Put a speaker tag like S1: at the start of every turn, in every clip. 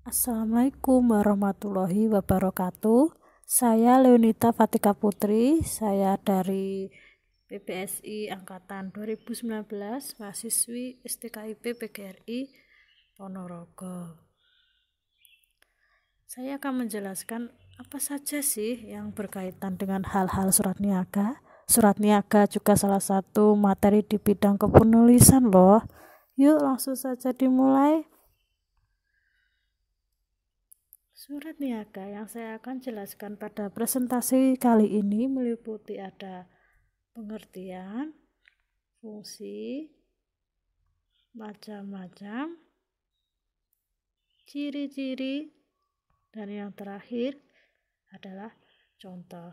S1: Assalamualaikum warahmatullahi wabarakatuh. Saya Leonita Fatika Putri, saya dari PBSI Angkatan 2019, mahasiswi STKIP PGRI Ponorogo. Saya akan menjelaskan apa saja sih yang berkaitan dengan hal-hal surat niaga. Surat niaga juga salah satu materi di bidang kepenulisan loh. Yuk langsung saja dimulai. Surat niaga yang saya akan jelaskan pada presentasi kali ini meliputi ada pengertian, fungsi, macam-macam, ciri-ciri, dan yang terakhir adalah contoh.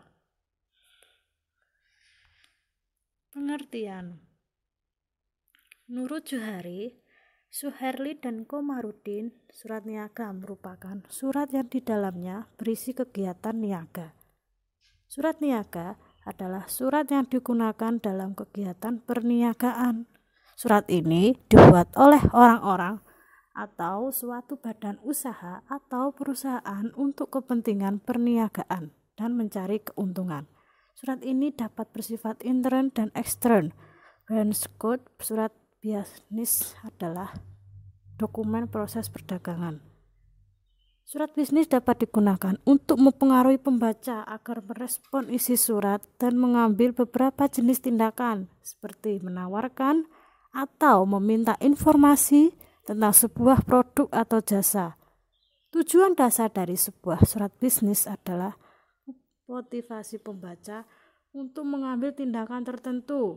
S1: Pengertian. Menurut Johari, Suherli dan Komarudin, surat niaga merupakan surat yang di dalamnya berisi kegiatan niaga. Surat niaga adalah surat yang digunakan dalam kegiatan perniagaan. Surat ini dibuat oleh orang-orang atau suatu badan usaha atau perusahaan untuk kepentingan perniagaan dan mencari keuntungan. Surat ini dapat bersifat intern dan ekstern. Branch code surat bisnis adalah dokumen proses perdagangan. Surat bisnis dapat digunakan untuk mempengaruhi pembaca agar merespon isi surat dan mengambil beberapa jenis tindakan seperti menawarkan atau meminta informasi tentang sebuah produk atau jasa. Tujuan dasar dari sebuah surat bisnis adalah motivasi pembaca untuk mengambil tindakan tertentu.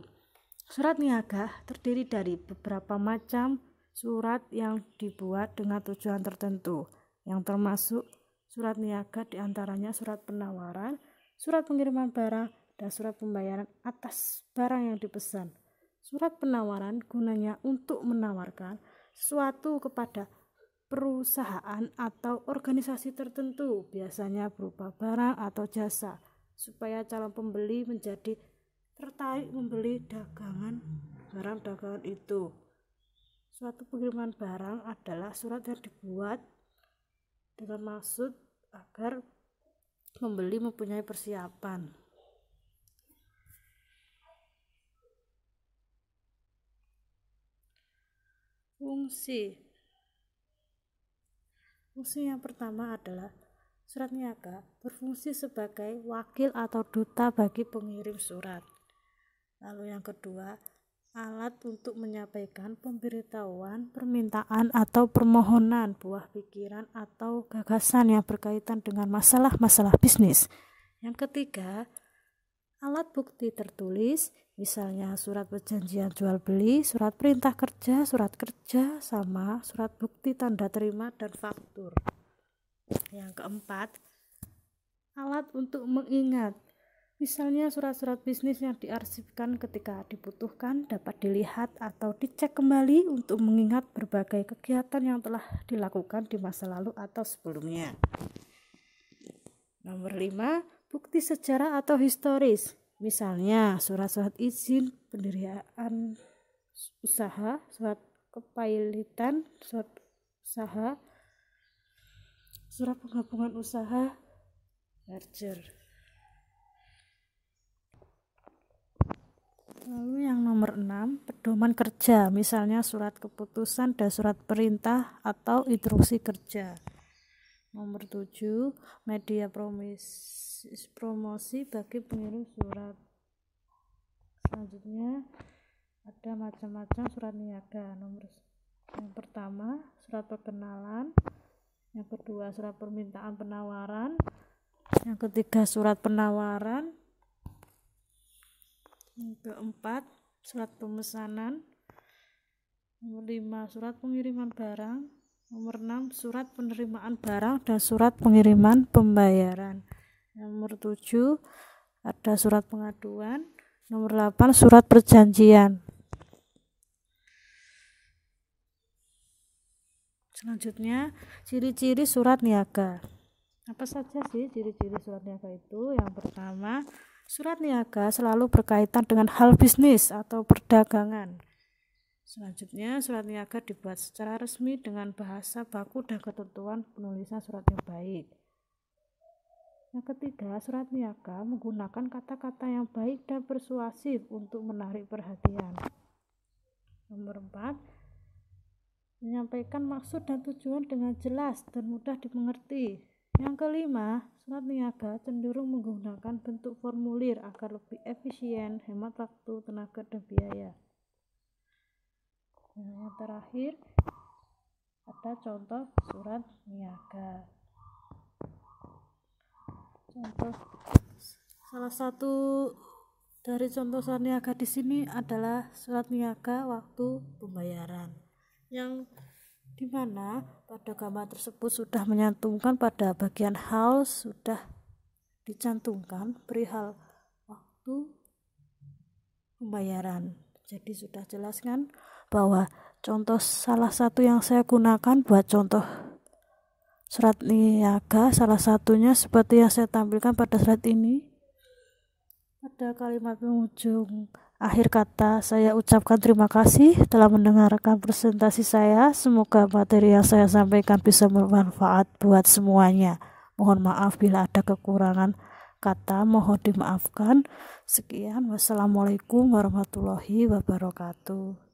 S1: Surat niaga terdiri dari beberapa macam surat yang dibuat dengan tujuan tertentu, yang termasuk surat niaga diantaranya surat penawaran, surat pengiriman barang, dan surat pembayaran atas barang yang dipesan. Surat penawaran gunanya untuk menawarkan sesuatu kepada perusahaan atau organisasi tertentu, biasanya berupa barang atau jasa, supaya calon pembeli menjadi tertarik membeli barang dagangan itu. Suatu pengiriman barang adalah surat yang dibuat dengan maksud agar pembeli mempunyai persiapan. Fungsi yang pertama adalah surat niaga berfungsi sebagai wakil atau duta bagi pengirim surat. Lalu yang kedua, alat untuk menyampaikan pemberitahuan, permintaan atau permohonan buah pikiran atau gagasan yang berkaitan dengan masalah-masalah bisnis. Yang ketiga, alat bukti tertulis, misalnya surat perjanjian jual beli, surat perintah kerja, surat kerja, sama surat bukti tanda terima dan faktur. Yang keempat, alat untuk mengingat. Misalnya surat-surat bisnis yang diarsipkan ketika dibutuhkan dapat dilihat atau dicek kembali untuk mengingat berbagai kegiatan yang telah dilakukan di masa lalu atau sebelumnya. Nomor 5, bukti sejarah atau historis. Misalnya surat-surat izin pendirian usaha, surat kepailitan, surat usaha, surat penggabungan usaha, merger. Lalu yang nomor 6, pedoman kerja, misalnya surat keputusan dan surat perintah atau instruksi kerja. Nomor 7, media promosi bagi pengirim surat. Selanjutnya ada macam-macam surat niaga. Yang pertama, surat perkenalan. Yang kedua, surat permintaan penawaran. Yang ketiga, surat penawaran. Yang keempat, surat pemesanan. Nomor 5, surat pengiriman barang. Nomor 6, surat penerimaan barang dan surat pengiriman pembayaran. Nomor 7, ada surat pengaduan. Nomor 8, surat perjanjian. Selanjutnya, ciri-ciri surat niaga. Apa saja sih ciri-ciri surat niaga itu? Yang pertama, surat niaga selalu berkaitan dengan hal bisnis atau perdagangan. Selanjutnya, surat niaga dibuat secara resmi dengan bahasa baku dan ketentuan penulisan surat yang baik. Yang ketiga, surat niaga menggunakan kata-kata yang baik dan persuasif untuk menarik perhatian. Nomor 4, menyampaikan maksud dan tujuan dengan jelas dan mudah dimengerti. Yang kelima, surat niaga cenderung menggunakan bentuk formulir agar lebih efisien, hemat waktu, tenaga, dan biaya. Yang terakhir, ada contoh surat niaga. Salah satu dari contoh surat niaga di sini adalah surat niaga waktu pembayaran, yang dimana pada gambar tersebut sudah menyantumkan pada bagian house, sudah dicantumkan perihal waktu pembayaran. Jadi sudah jelaskan bahwa contoh salah satu yang saya gunakan buat contoh surat niaga, salah satunya seperti yang saya tampilkan pada slide ini. Pada kalimat penghujung akhir kata, saya ucapkan terima kasih telah mendengarkan presentasi saya. Semoga materi yang saya sampaikan bisa bermanfaat buat semuanya. Mohon maaf bila ada kekurangan kata, mohon dimaafkan. Sekian, wassalamualaikum warahmatullahi wabarakatuh.